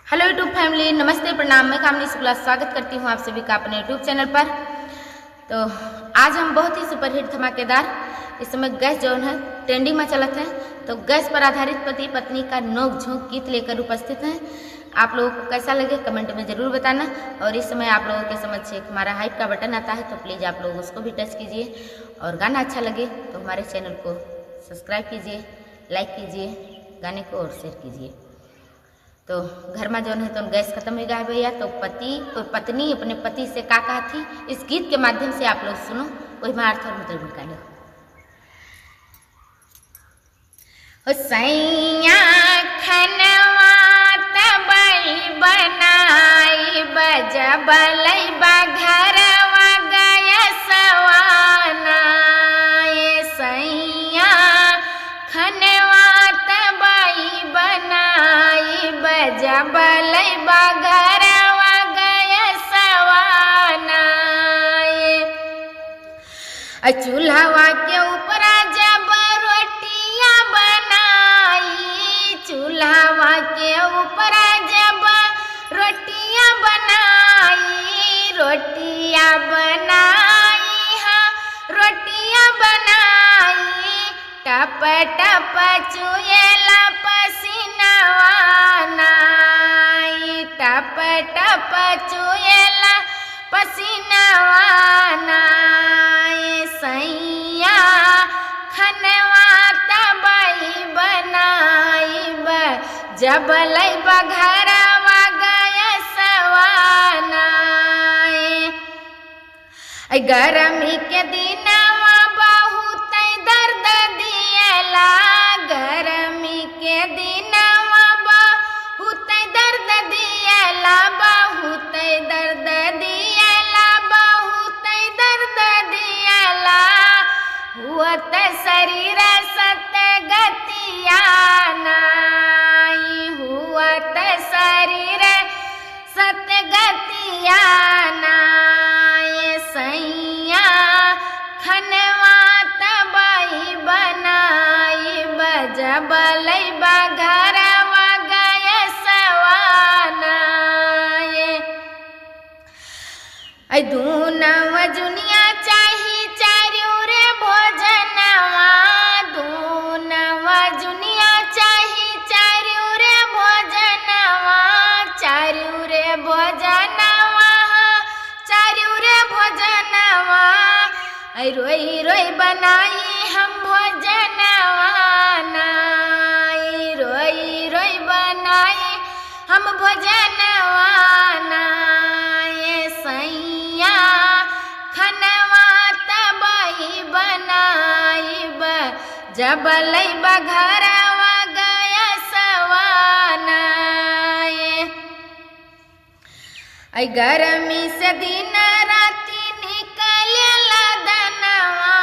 Hello YouTube family, नमस्ते, प्रणाम। मैं कामनी शुक्ला स्वागत करती हूँ आप सभी का अपने यूट्यूब चैनल पर। तो आज हम बहुत ही सुपरहिट धमाकेदार इस समय गैस जो है ट्रेंडिंग में चलत है, तो गैस पर आधारित पति पत्नी का नोक झोंक गीत लेकर उपस्थित हैं। आप लोगों को कैसा लगे कमेंट में ज़रूर बताना। और इस समय आप लोगों के समझ एक हमारा हाइप का बटन आता है, तो प्लीज़ आप लोग उसको भी टच कीजिए। और गाना अच्छा लगे तो हमारे चैनल को सब्सक्राइब कीजिए, लाइक कीजिए, गाने को और शेयर कीजिए। तो घर में जो है तो गैस खत्म हो गया है भैया, तो पत्नी अपने पति से का कहा थी इस गीत के माध्यम से आप लोग सुनो, वही में अर्थ और मतलब निकालो। सैया खनवा तबई बनाई बजबलई बघरवा गया सवाना। सैया खनवा तबई बनाई बजबलई बघरवा गया सवाना। चूल्हा के ऊपर जब रोटियां बनाई, चूल्हा के ऊपर जब रोटियां बनाई, रोटियां बनाई, हाँ रोटियां बनाई, टप टप चुएला पसीनावा नाई, टप टप चुएला पसीनावा नाई। सैया खनवा तबई बनाई जबलई बघरवा गया सवाना। गरमी के दिनवा बहुत दर्द दियला, गरमी के दिनवा बहुत दर्द दियला, बहुत दर्द दियला, बहुत दर्द दियला। हुअत शरीर सत गतिया नाई, हुअत शरीर सत गतिया नाई। सैया खनवा तबई बनाई बजबलई बघरवा गया सवाना। दूनवा जुनिया चाही चार्यू रे भोजनवा, दूनवा जुनिया चाही चार्यू रे भोजनवा, चार्यू रे भोजनवा, चार्यू रे भोजनवा। रोई रोई बनाई हम भोजनवा नाई, रोई रोई बनाई हम भोजनवा नाई। सैया खनवा तबई बनाई जबलई बघरवा गया सवाना। गरमी से दिन राती निकलेला दनवा,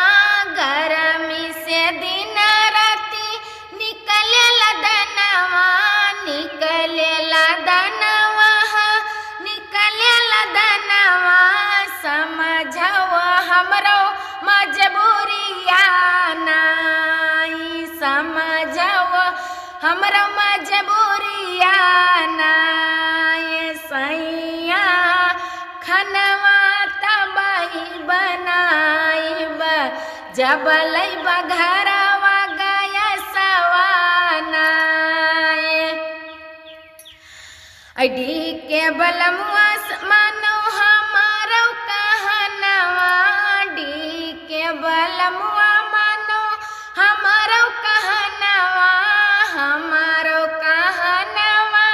गरमी से दिन राती निकलेला दनवा, निकलेला दनवा, निकलेला दनवा। समझो हमरो मजबूरिया नाई, समझो हमरो मजबूरिया नाई। सैया खनवा तबई बनाई जबलई बघरवा गया सवाना। डी के बलमुआ मानो हमारो कहनवा, डी के बलमुआ मानो हमारो कहनवा, हमारो कहनवा,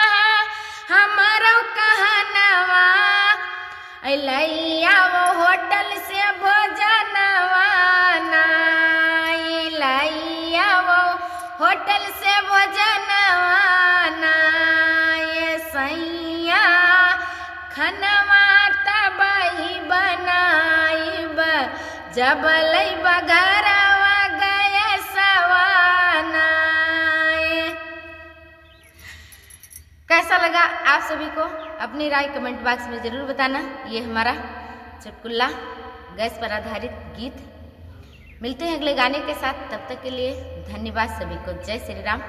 हमारो कहनवा। लैया वो होटल से भोजनवा नाई, लैया वो होटल से भोजनवा नाई। सैया खनवा तबई बनाई जबलई बघरवा गया सवाना। कैसा लगा आप सभी को अपनी राय कमेंट बॉक्स में ज़रूर बताना। ये हमारा चुटकुला गैस पर आधारित गीत। मिलते हैं अगले गाने के साथ, तब तक के लिए धन्यवाद सभी को। जय श्री राम।